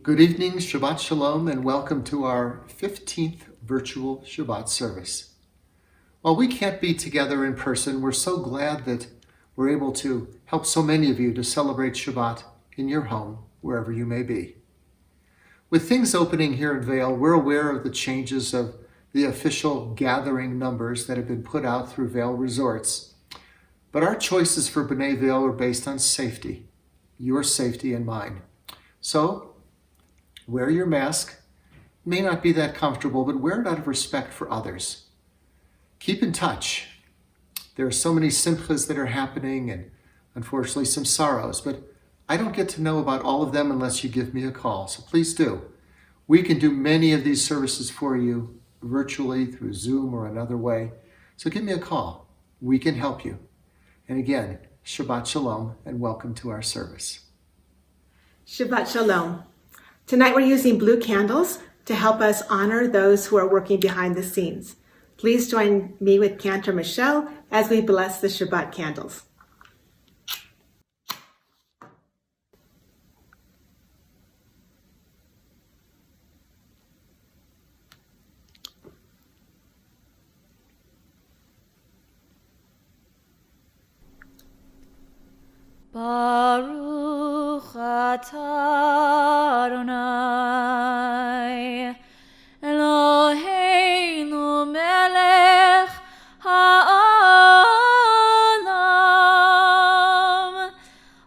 Good evening, Shabbat Shalom, and welcome to our 15th virtual Shabbat service. While we can't be together in person, we're so glad that we're able to help so many of you to celebrate Shabbat in your home, wherever you may be. With things opening here in Vail, we're aware of the changes of the official gathering numbers that have been put out through Vail Resorts. But our choices for B'nai Vail are based on safety, your safety and mine. So, wear your mask. It may not be that comfortable, but wear it out of respect for others. Keep in touch. There are so many simchas that are happening and unfortunately some sorrows, but I don't get to know about all of them unless you give me a call, so please do. We can do many of these services for you virtually through Zoom or another way, so give me a call. We can help you. And again, Shabbat Shalom and welcome to our service. Shabbat Shalom. Tonight we're using blue candles to help us honor those who are working behind the scenes. Please join me with Cantor Michelle as we bless the Shabbat candles. Baruch atah Adonai Eloheinu melech ha'olam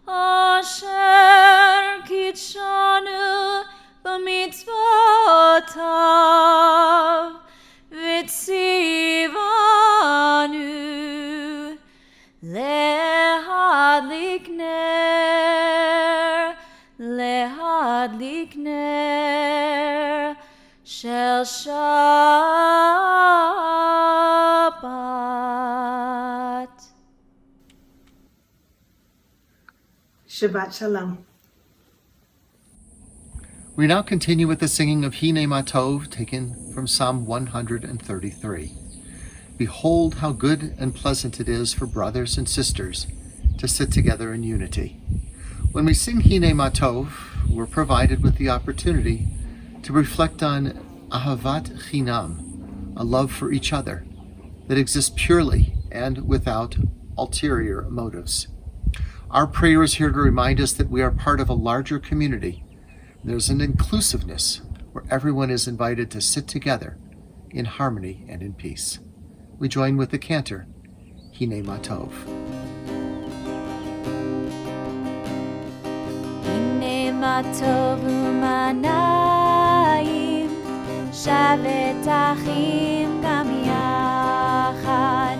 asher kitshanu b'mitzvotav v'tzivanu lehadlik ner shel Shabbat. Shabbat Shalom. We now continue with the singing of Hine Ma Tov, taken from Psalm 133. Behold how good and pleasant it is for brothers and sisters to sit together in unity. When we sing Hine Ma Tov, we're provided with the opportunity to reflect on Ahavat Chinam, a love for each other that exists purely and without ulterior motives. Our prayer is here to remind us that we are part of a larger community. There's an inclusiveness where everyone is invited to sit together in harmony and in peace. We join with the cantor, Hine Ma Tov. Hine ma tov u'manayim shavet achim gam yachad.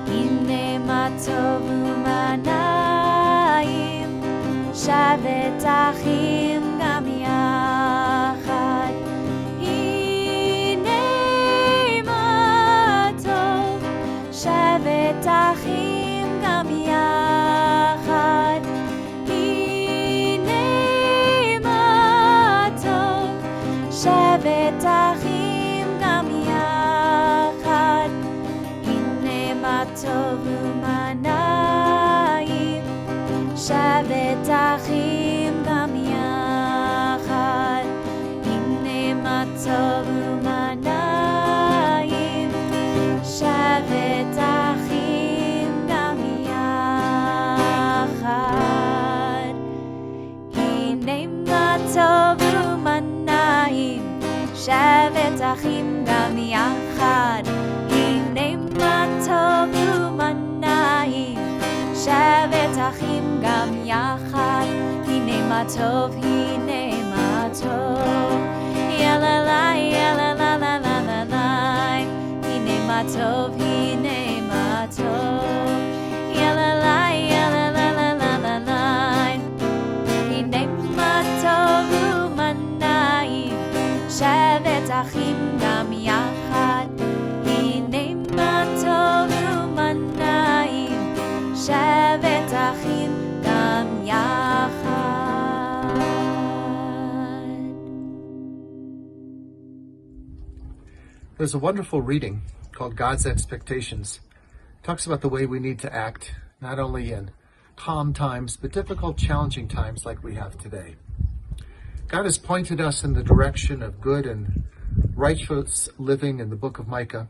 Hine ma tov u'manayim shavet achim gam yachad. Shavet achim gam yachad. Hine ma tov. Shavet achim gam yachad. Hine ma tov u'manayim shavet achim gam yachad. Hine ma tov u'manayim shavet achim gam yachad. Hine ma tov u'manayim shavet achim gam yachad. Hine ma tov u'manayim shavet achim gam yachad. Hine ma tov, hine ma tov. Yalalai, yalalalalai. Hine ma tov, hine ma tov. Yalalai, yalalalalai. Hine ma tov u'manayim shavet achim gam yachad. Hine ma tov u'manayim shavet achim gam yachad. There's a wonderful reading called God's Expectations. It talks about the way we need to act, not only in calm times, but difficult, challenging times like we have today. God has pointed us in the direction of good and righteous living in the book of Micah.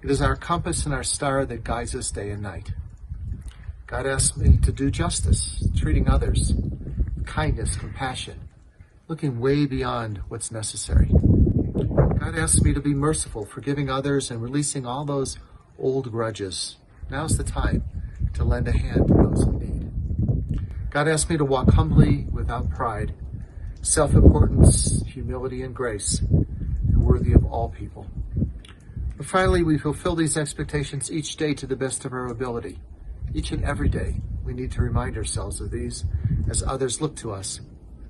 It is our compass and our star that guides us day and night. God asks me to do justice, treating others with kindness, compassion, looking way beyond what's necessary. God asks me to be merciful, forgiving others and releasing all those old grudges. Now's the time to lend a hand to those in need. God asks me to walk humbly without pride, self-importance, humility, and grace, and worthy of all people. And finally, we fulfill these expectations each day to the best of our ability. Each and every day, we need to remind ourselves of these as others look to us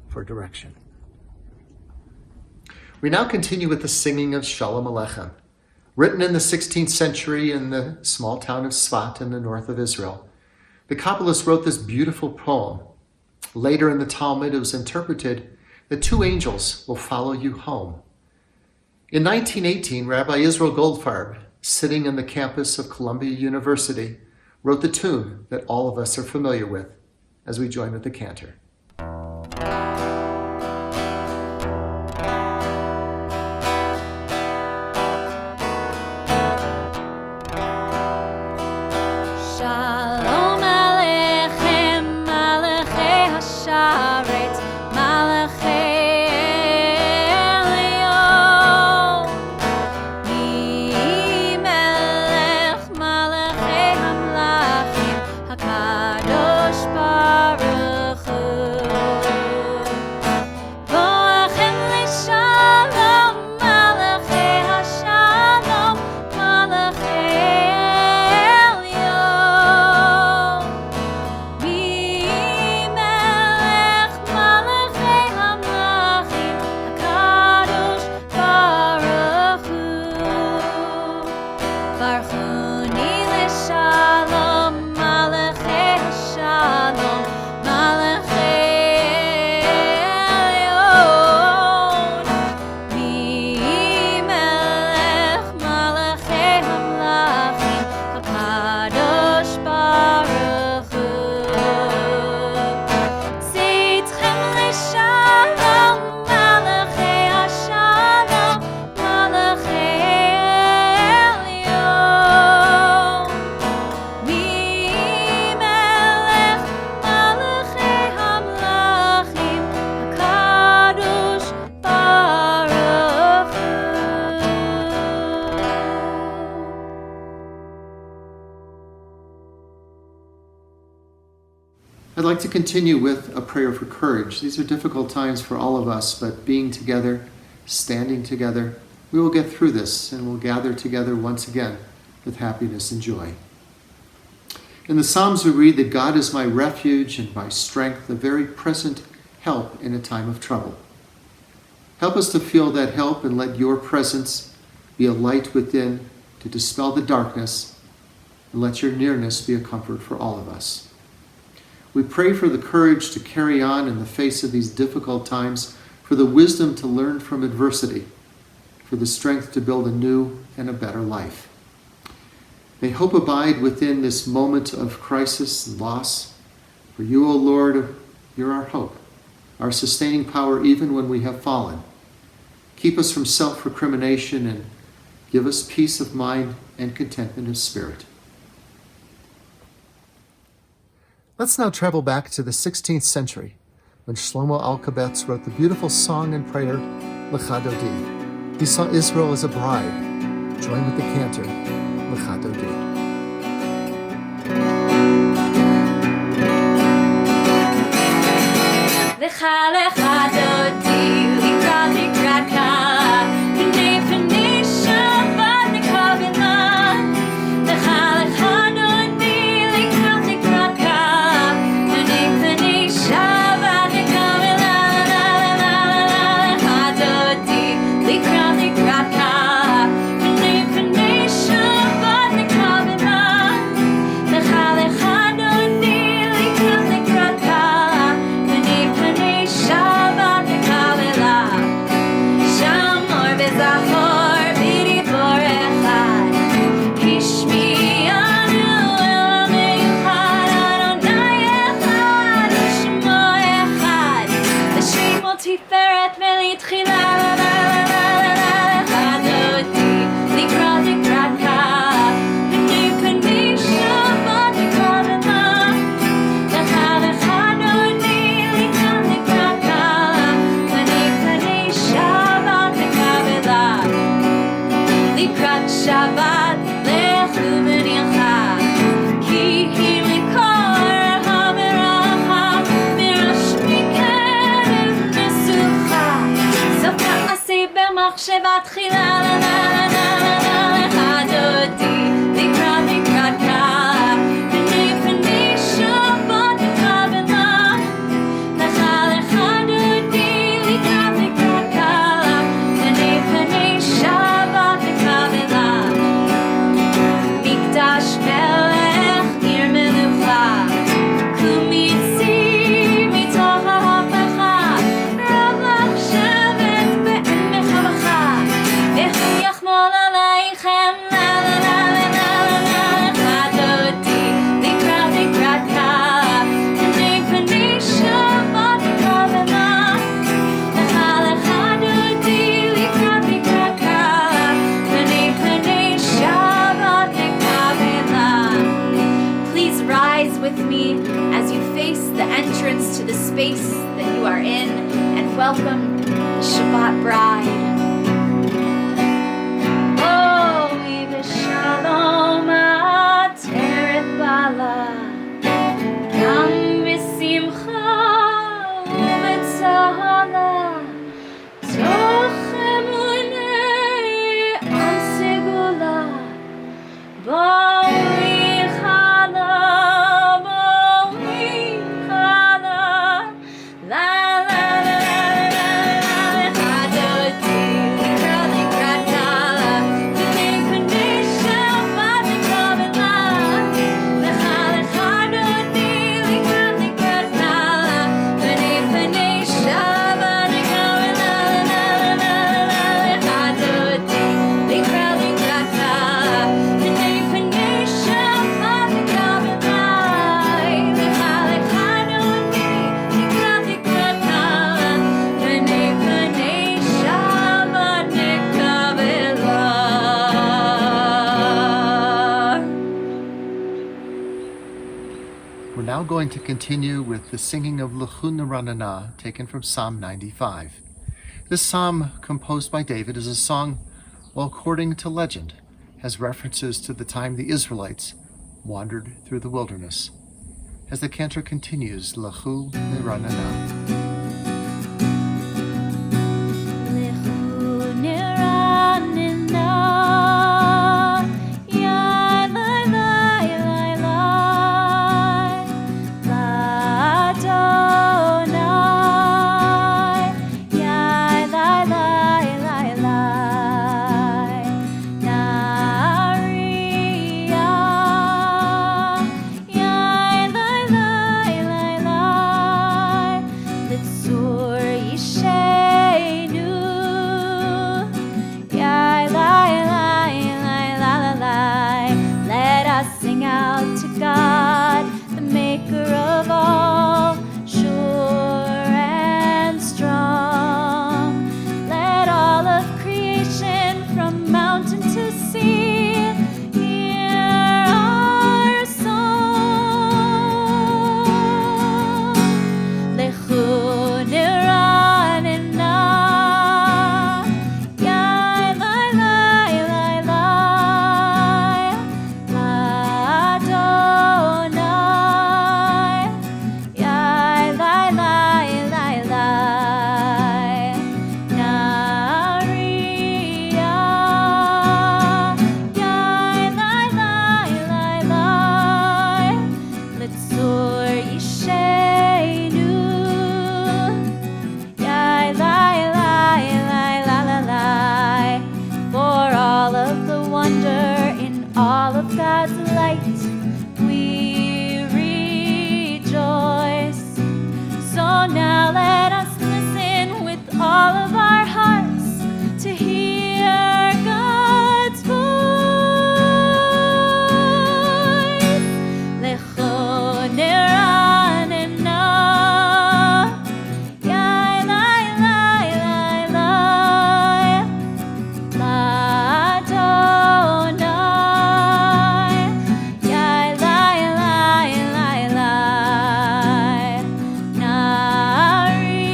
for direction. We now continue with the singing of Shalom Aleichem. Written in the 16th century in the small town of Tzfat in the north of Israel, the Kabbalists wrote this beautiful poem. Later in the Talmud, it was interpreted that two angels will follow you home. In 1918, Rabbi Israel Goldfarb, sitting in the campus of Columbia University, wrote the tune that all of us are familiar with as we join with the cantor. Shalom Aleichem, Malachei Hasharet, Malachei Elyon. Mi Melech, Malachei Hamlachim, HaKadosh Baruch Hu. Boachem L'Shalom, Malachei Hashalom, Malachei I'd like to continue with a prayer for courage. These are difficult times for all of us, but being together, standing together, we will get through this and we'll gather together once again with happiness and joy. In the Psalms we read that God is my refuge and my strength, a very present help in a time of trouble. Help us to feel that help and let your presence be a light within to dispel the darkness, and let your nearness be a comfort for all of us. We pray for the courage to carry on in the face of these difficult times, for the wisdom to learn from adversity, for the strength to build a new and a better life. May hope abide within this moment of crisis and loss. For you, O Lord, you're our hope, our sustaining power even when we have fallen. Keep us from self-recrimination and give us peace of mind and contentment of spirit. Let's now travel back to the 16th century when Shlomo Alkabetz wrote the beautiful song and prayer, Lekha Dodi. He saw Israel as a bride. Join with the cantor, Lekha Dodi. Lekha, Lekha Dodi, Likrat, Likratka, B'nai Vail, Shabbat, Nekavila. Lekha, Lekha Dodi, Likrat, Likratka, B'nai Vail, Shabbat, Nekavila. Lekha Dodi, Likrat, Likratka, B'nai Vail, Shabbat, Nekavila. Lekha, Lekha Dodi, Likrat, Likratka, Shabbat Shabbat lechu v'nilcha ki hi mikor ha-beracha mirash mikerev mesucha sof ma'aseh b'machsheva tchila la la la la la la Lekha Dodi likra likrat kala b'nei b'nei Shabbat v'kavela Lekha Dodi likrat likrat kala b'nei b'nei Shabbat v'kavela Mikdash melech ir melucha kumitzi mitoch ha'hapecha ravach shevet be'en Mi Chamocha Ehu yachmol aleichem la la la la la la Lekha Dodi likrat likrat kala b'nei b'nei Shabbat v'kavela Lekha Dodi likrat likrat kala b'nei b'nei Shabbat v'kavela Please rise with me as you face the entrance to the space that you are in and welcome the Shabbat bride. Oh, v'shalom ateret bala Gam b'simcha u'b'tzahala Toch emunei am segula Boi chala La la la la la Lekha Dodi likrat likrat kala b'nei b'nei Shabbat v'kavela Lekha Dodi likrat likrat kala b'nei b'nei Shabbat v'kavela Lekha Dodi likrat likrat kala b'nei b'nei Shabbat v'kavela Lekha Dodi likrat likrat kala b'nei b'nei Shabbat v'kavela We're now going to continue with the singing of L'chu Neranana, taken from Psalm 95. This psalm, composed by David, is a song, well, according to legend, has references to the time the Israelites wandered through the wilderness. As the cantor continues, L'chu Neranana. Lechu neranena Ya lai lai lai lai L'Adonai Ya lai lai lai lai Nariya Ya lai lai lai lai Litzur Yishenu Yai lai lai lai la la lai Let us sing out to God, the maker of all, sure and strong. Let all of creation from mountain to sea hear our song. Lechu neranena Yai lai lai lai lai L'Adonai Yai lai lai lai lai Nariya Yai lai lai lai lai Litzur Yishenu Yai lai lai lai la la lai For all of the wonder in all of God's light we rejoice. So now let us listen with all of our hearts to hear God's voice. Lechu neranena Yai lai lai lai lai L'Adonai Yai lai lai lai lai Nariya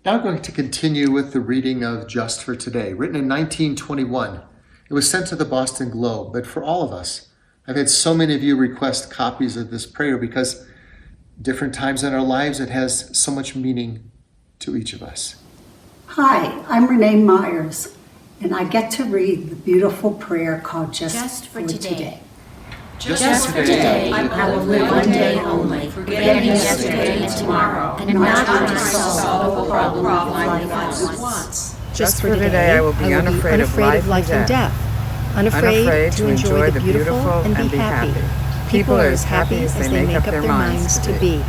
Now I'm going to continue with the reading of Just for Today, written in 1921. It was sent to the Boston Globe, but for all of us, I've had so many of you request copies of this prayer because different times in our lives, it has so much meaning to each of us. Hi, I'm Renee Myers, and I get to read the beautiful prayer called Just for Today. Just for today, I will live one day only, forgetting yesterday and tomorrow, and not trying to solve the problem of life at once. Just for today, I will be unafraid of life and death, unafraid to enjoy the beautiful and be happy. People are as happy as they make up their minds to be.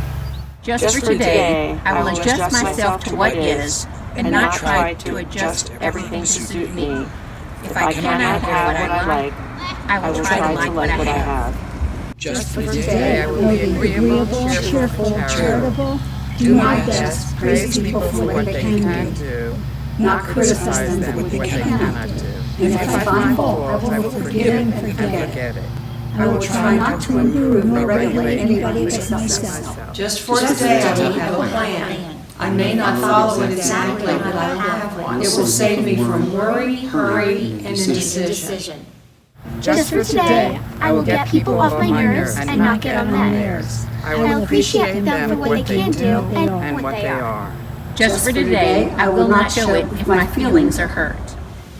Just for today, I will adjust myself to what is, and not try to adjust everything to suit me. If I cannot have what I like, I will try to like what I have. Just for today, I will be agreeable, cheerful, charitable, do my best, praise people for what they can do, not criticize them for what they cannot do. And if I find fault, I will forgive and forget it. I will try not to improve or regulate anybody except myself. Just for today, I will have a plan. I may not follow it exactly, but I will have one. It will save me from worry, hurry, and indecision. Just for today, I will get people off my nerves and not get on theirs. I will appreciate them for what they can do and what they are. Just for today, I will not show it if my feelings are hurt.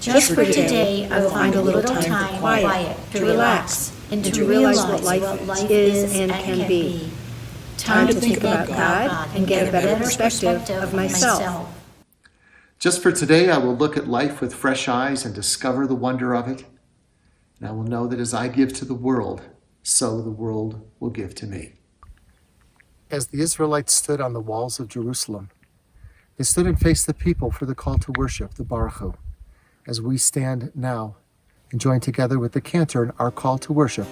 Just for today, I will find a little time for quiet, to relax, and to realize what life is and can be. Time to think about God and get a better perspective of myself. Just for today, I will look at life with fresh eyes and discover the wonder of it. And I will know that as I give to the world, so the world will give to me. As the Israelites stood on the walls of Jerusalem, they stood and faced the people for the call to worship, the Baruch Hu. As we stand now and join together with the Cantor in our call to worship,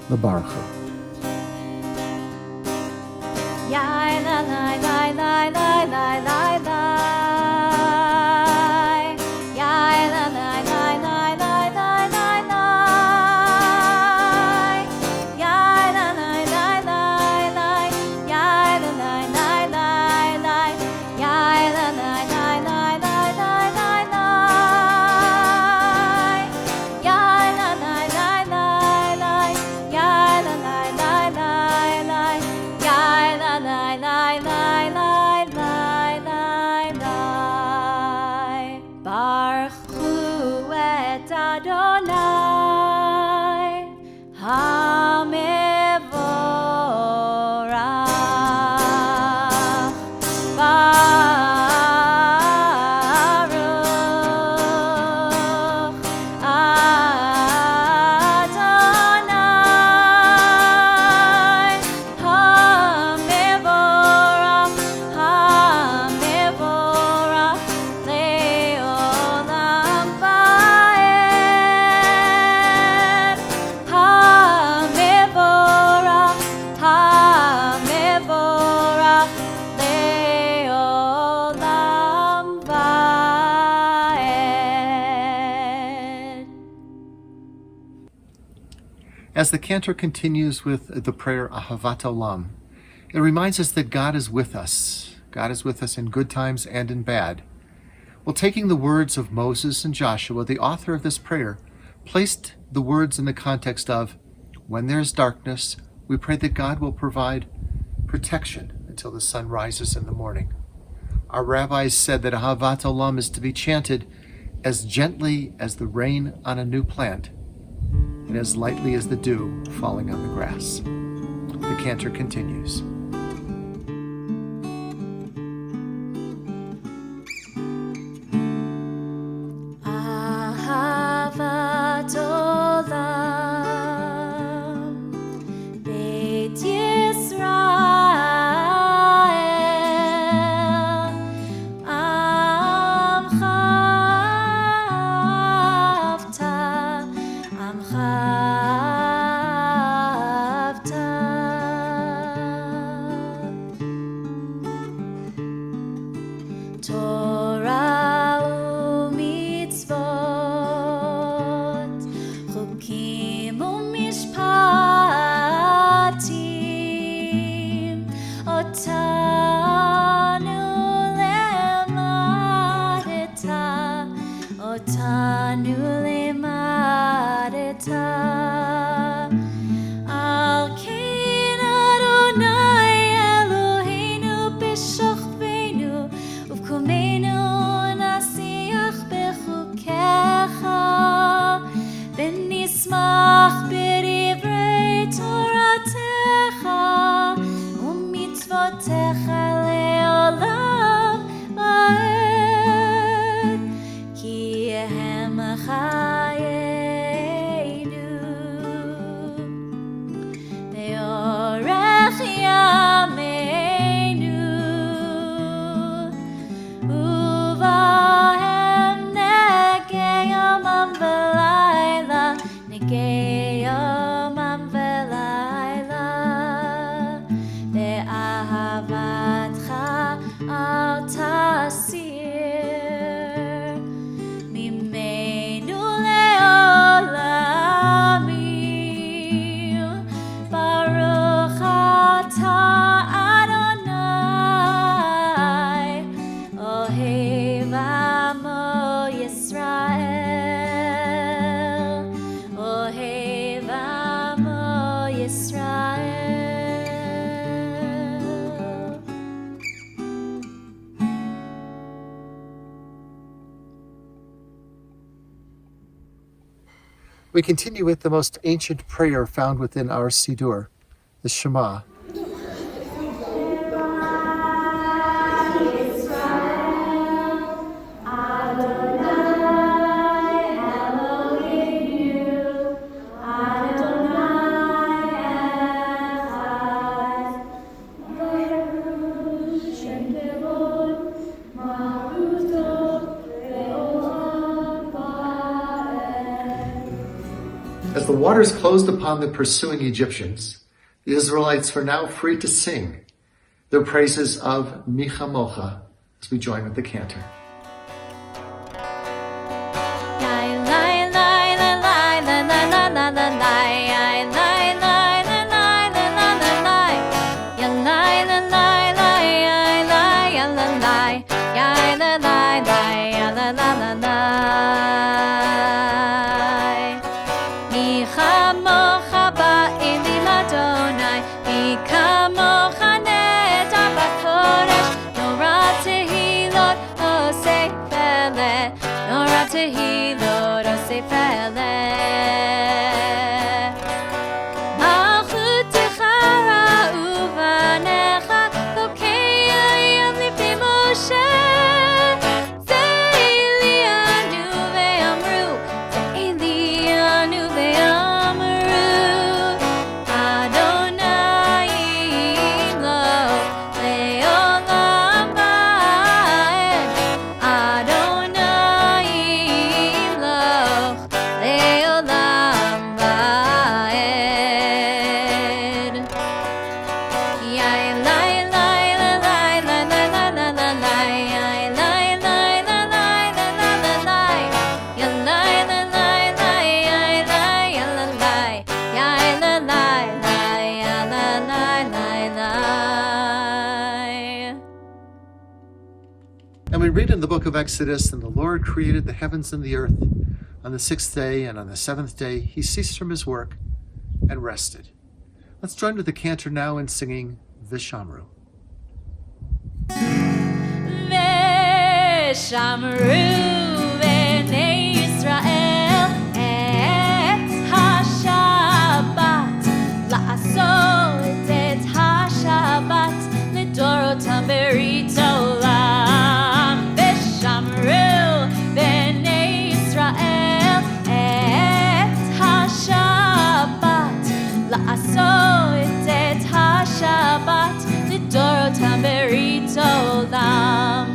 the Baruch Hu. As the Cantor continues with the prayer Ahavat Olam, it reminds us that God is with us. God is with us in good times and in bad. Well, taking the words of Moses and Joshua, the author of this prayer placed the words in the context of, when there is darkness, we pray that God will provide protection until the sun rises in the morning. Our rabbis said that Ahavat Olam is to be chanted as gently as the rain on a new plant, and as lightly as the dew falling on the grass. The Cantor continues. Ahavat Olam, Beit Yisrael, Amcha אותנו We continue with the most ancient prayer found within our Siddur, the Shema. As the waters closed upon the pursuing Egyptians, the Israelites were now free to sing their praises of Mi Chamocha as we join with the cantor. And we read in the book of Exodus, and the Lord created the heavens and the earth on the sixth day, and on the seventh day he ceased from his work and rested. Let's join with the cantor now in singing V'Shamru. V'Shamru b'nei Yisrael et ha-Shabbat la'asot et ha-Shabbat l'dorotam berit olam. V'Shamru b'nei Yisrael et ha-Shabbat la'asot et ha-Shabbat l'dorotam berit olam.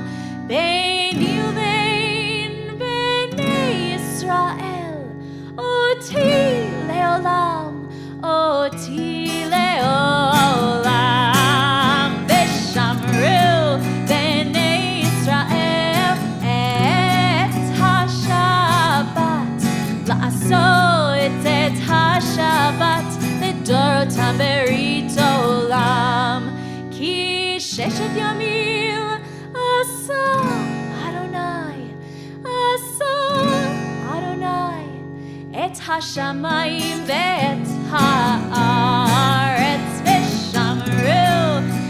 Beini ubein b'nei Yisrael, oti leolam, oti leolam. V'Shamru b'nei Yisrael et ha-Shabbat la'asot et ha-Shabbat l'dorotam berit olam. Ki sheshet yamim asa Adonai et hashamayim ve'et haaretz. V'Shamru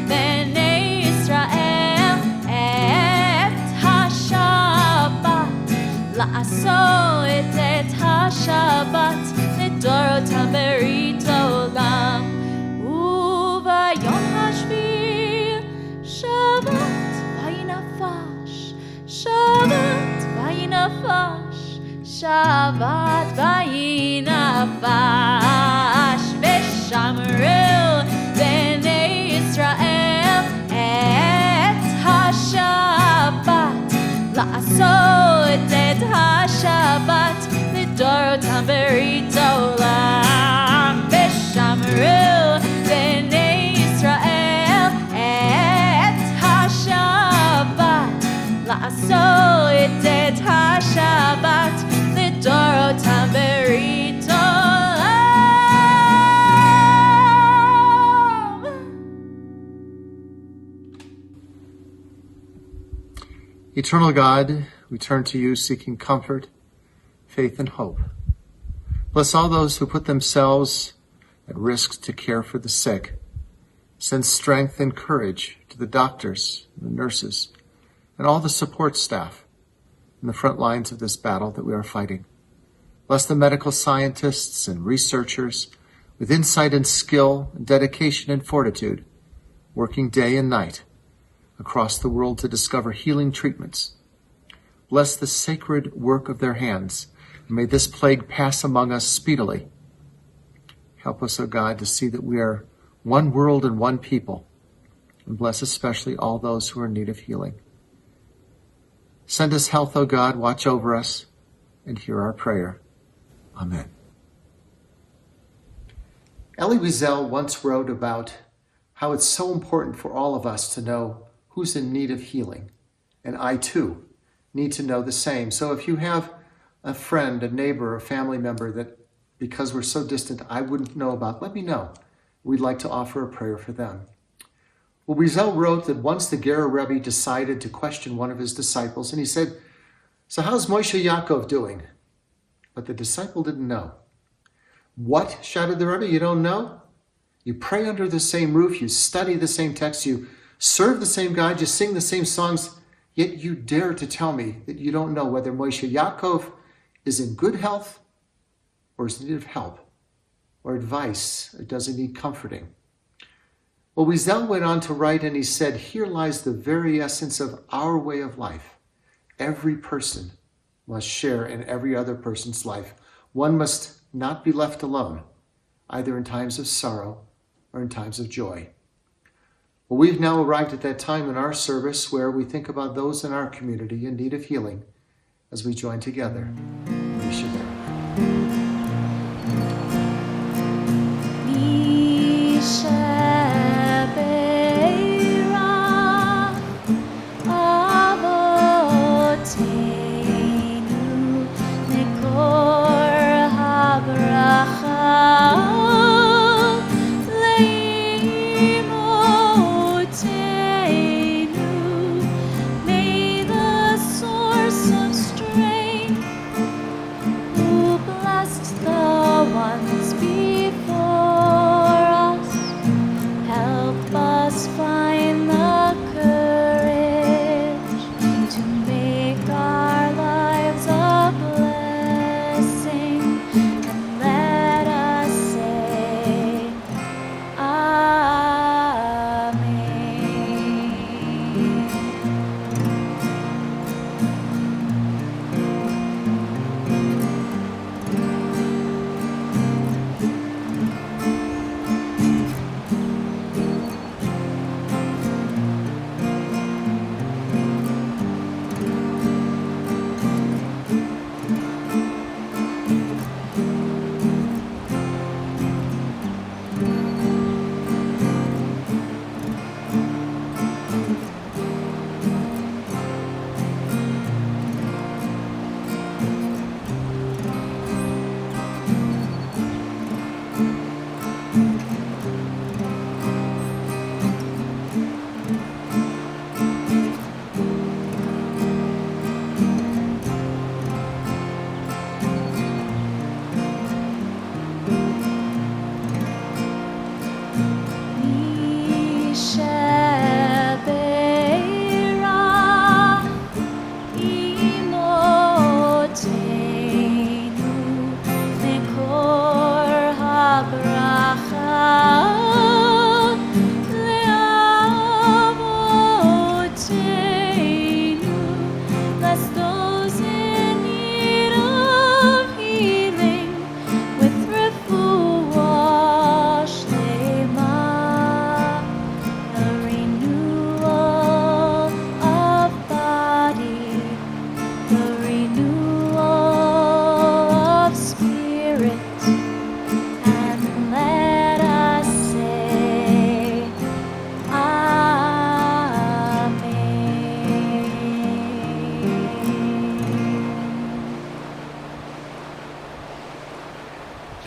b'nei Yisrael et ha-Shabbat la'asot et ha-Shabbat l'dorotam berit olam. U'vayom hashvi Shabbat vayinafash, Shabbat vayinafash, Shabbat vayinafash. V'Shamru b'nei Yisrael et ha-Shabbat la'asot et ha-Shabbat l'dorotam berit olam. V'Shamru b'nei Yisrael et ha-Shabbat la'asot et ha-Shabbat l'dorotam berit olam. Eternal God, we turn to you seeking comfort, faith, and hope. Bless all those who put themselves at risk to care for the sick. Send strength and courage to the doctors, the nurses, and all the support staff in the front lines of this battle that we are fighting. Bless the medical scientists and researchers with insight and skill, and dedication and fortitude, working day and night across the world to discover healing treatments. Bless the sacred work of their hands, and may this plague pass among us speedily. Help us, O God, to see that we are one world and one people, and bless especially all those who are in need of healing. Send us health, O God, watch over us, and hear our prayer. Amen. Elie Wiesel once wrote about how it's so important for all of us to know who's in need of healing, and I too need to know the same. So if you have a friend, a neighbor, a family member that, because we're so distant, I wouldn't know about, let me know. We'd like to offer a prayer for them. Well, Wiesel wrote that once the Ger Rebbe decided to question one of his disciples, and he said, "So how's Moshe Yaakov doing?" But the disciple didn't know. "What?" shouted the Rebbe, "you don't know? You pray under the same roof, you study the same texts, you serve the same God, you sing the same songs, yet you dare to tell me that you don't know whether Moshe Yaakov is in good health or is in need of help or advice, or does he need comforting?" Well, Wiesel went on to write, and he said, here lies the very essence of our way of life. Every person must share in every other person's life. One must not be left alone, either in times of sorrow or in times of joy. Well, we've now arrived at that time in our service where we think about those in our community in need of healing as we join together. We should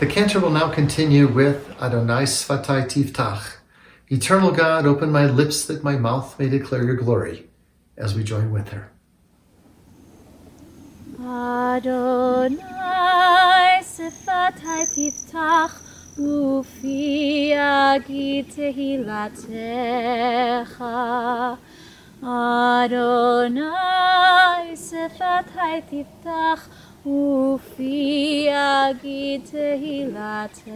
The cantor will now continue with Adonai Sfatai Tiftach. Eternal God, open my lips that my mouth may declare your glory, as we join with her. Adonai Sfatai Tiftach Ufi Agid Tehilatecha. Adonai Sfatai Tiftach ופי יגיד תהילתך.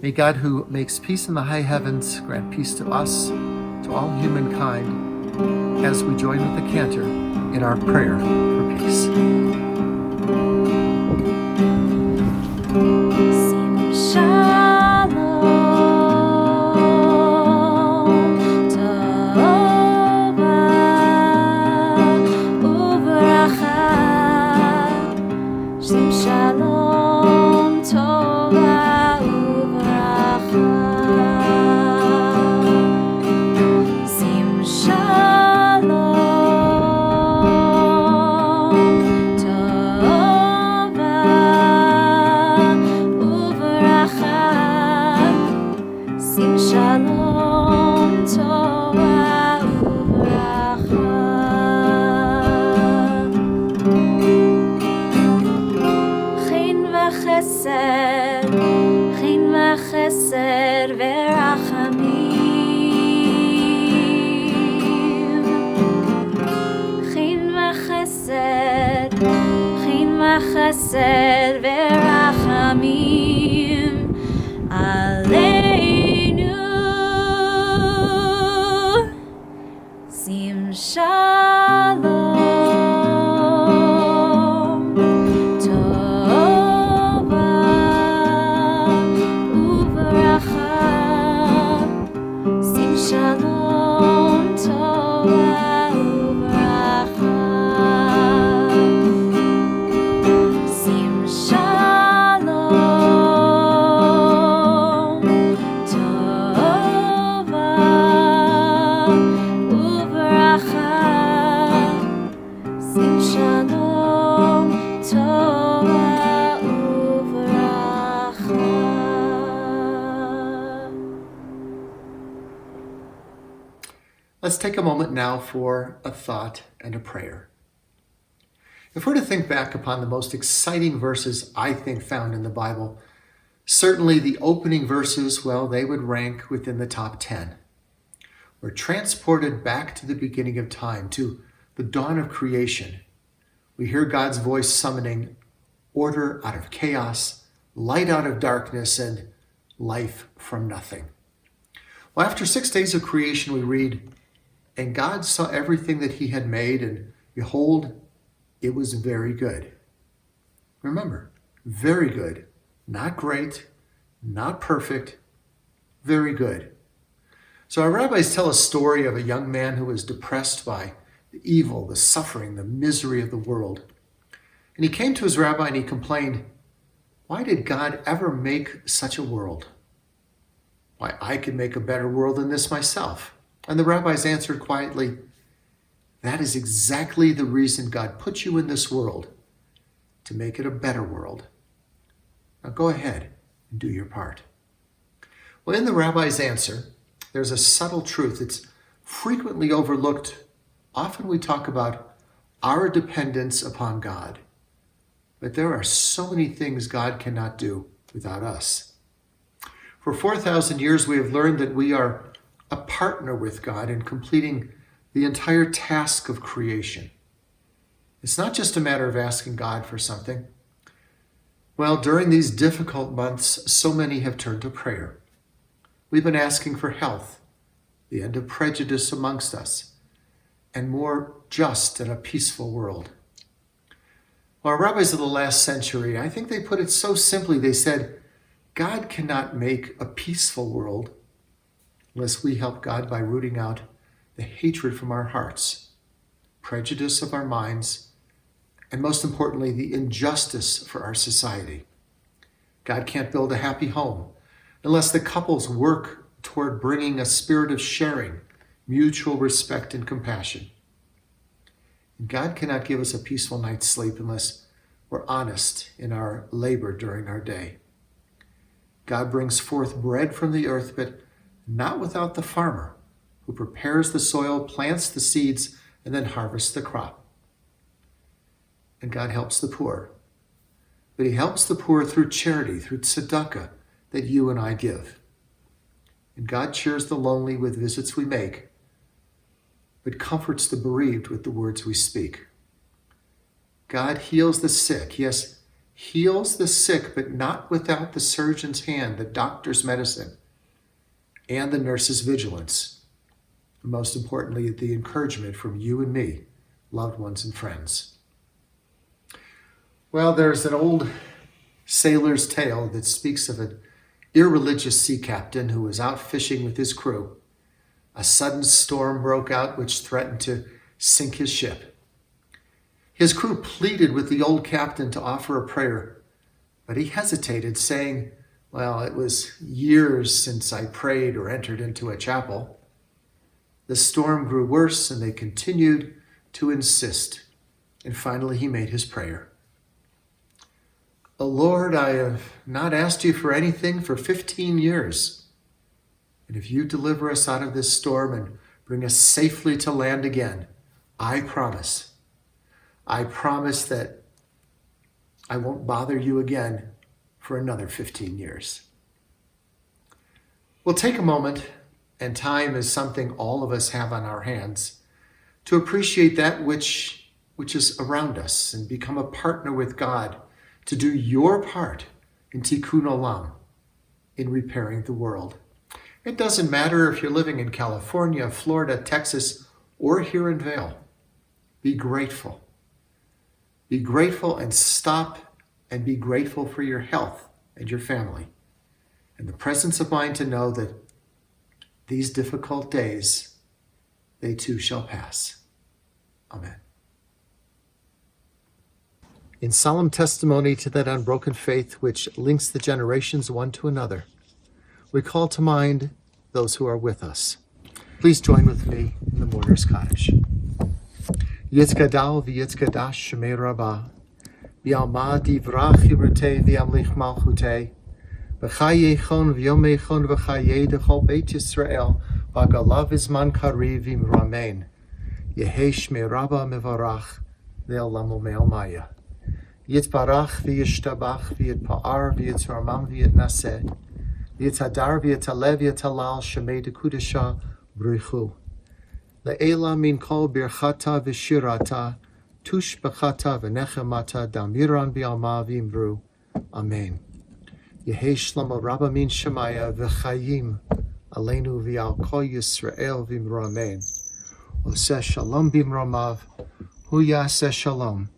May God, who makes peace in the high heavens, grant peace to us, to all humankind, as we join with the cantor in our prayer for peace. חסד ורחמים עלינו. שים שלום טובה וברכה. שים שלום טובה וברכה. Let's take a moment now for a thought and a prayer. If we're to think back upon the most exciting verses I think found in the Bible, certainly the opening verses, well, they would rank within the top 10. We're transported back to the beginning of time, to the dawn of creation. We hear God's voice summoning order out of chaos, light out of darkness, and life from nothing. Well, after 6 days of creation, we read, "And God saw everything that he had made, and behold, it was very good." Remember, very good. Not great, not perfect, very good. So our rabbis tell a story of a young man who was depressed by the evil, the suffering, the misery of the world. And he came to his rabbi and he complained, "Why did God ever make such a world? Why, I could make a better world than this myself." And the rabbis answered quietly, "That is exactly the reason God put you in this world, to make it a better world. Now go ahead and do your part." Well, in the rabbi's answer, there's a subtle truth. It's frequently overlooked. Often we talk about our dependence upon God, but there are so many things God cannot do without us. For 4,000 years, we have learned that we are a partner with God in completing the entire task of creation. It's not just a matter of asking God for something. Well, during these difficult months, so many have turned to prayer. We've been asking for health, the end of prejudice amongst us, and more just and a peaceful world. Well, our rabbis of the last century, I think they put it so simply. They said, God cannot make a peaceful world unless we help God by rooting out the hatred from our hearts, prejudice of our minds, and most importantly, the injustice for our society. God can't build a happy home unless the couples work toward bringing a spirit of sharing, mutual respect, and compassion. And God cannot give us a peaceful night's sleep unless we're honest in our labor during our day. God brings forth bread from the earth, but not without the farmer, who prepares the soil, plants the seeds, and then harvests the crop. And God helps the poor. But he helps the poor through charity, through tzedakah that you and I give. And God cheers the lonely with visits we make, but comforts the bereaved with the words we speak. God heals the sick, yes, heals the sick, but not without the surgeon's hand, the doctor's medicine, and the nurse's vigilance. And most importantly, the encouragement from you and me, loved ones and friends. Well, there's an old sailor's tale that speaks of an irreligious sea captain who was out fishing with his crew. A sudden storm broke out which threatened to sink his ship. His crew pleaded with the old captain to offer a prayer, but he hesitated, saying, "Well, it was years since I prayed or entered into a chapel." The storm grew worse, and they continued to insist. And finally, he made his prayer. "O Lord, I have not asked you for anything for 15 years. And if you deliver us out of this storm and bring us safely to land again, I promise that I won't bother you again for another 15 years. We'll take a moment, and time is something all of us have on our hands, to appreciate that which is around us and become a partner with God to do your part in Tikkun Olam, in repairing the world. It doesn't matter if you're living in California, Florida, Texas, or here in Vail. Be grateful. Be grateful and stop and be grateful for your health and your family and the presence of mind to know that these difficult days, they too shall pass. Amen. In solemn testimony to that unbroken faith which links the generations one to another, we call to mind those who are with us. Please join with me in the mourner's Kaddish. Yitzgadal v'yitzgadash shemei rabbah, v'yalma divrach yibrutei v'yamlich malchutei, v'chayechon v'yomechon v'chayei dechol beit Yisrael, v'agalav izman kariv v'imramein, yehei shmei rabbah mevarach, ve'olam u'me'omaya. Yitbarach v'yishtabach v'yitpa'ar v'yitzramam v'yitnaseh, v'yitadar v'yitalev v'yitalal shemei dekudesha v'richu. Le'ela min kol birchata v'shirata, tush b'chata v'nechemata damiran v'yalma v'imru. Amen. Yehei shlomo rabba min shemaya v'chayim aleinu v'yal kol Yisrael v'imru. Amen. Oseh shalom b'imromav, hu yaseh shalom.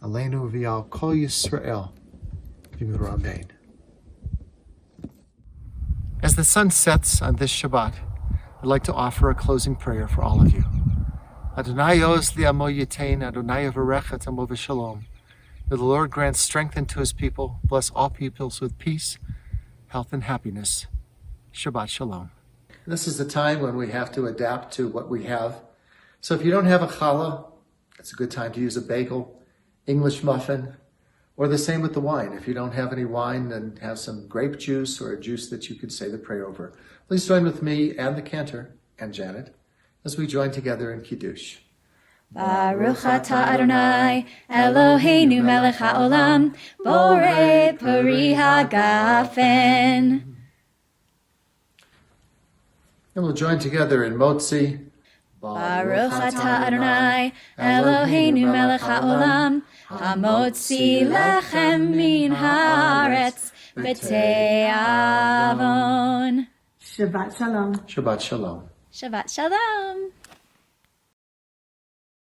Aleinu v'yal kol Yisrael v'imru. Amen. As the sun sets on this Shabbat, I'd like to offer a closing prayer for all of you. Adonai oz li'amo yitain, Adonai avarech amo v'shalom. May the Lord grant strength unto his people, bless all peoples with peace, health, and happiness. Shabbat shalom. This is the time when we have to adapt to what we have. So if you don't have a challah, it's a good time to use a bagel, English muffin, or the same with the wine. If you don't have any wine, then have some grape juice or a juice that you could say the prayer over. Please join with me and the cantor and Janet as we join together in Kiddush. Baruch atah Adonai, Eloheinu melech haolam, borei peri hagafen. And we'll join together in Motzi. Baruch atah Adonai, Eloheinu melech haolam, hamotzi lechem min haaretz b'te'avon. Shabbat Shalom. Shabbat Shalom. Shabbat Shalom.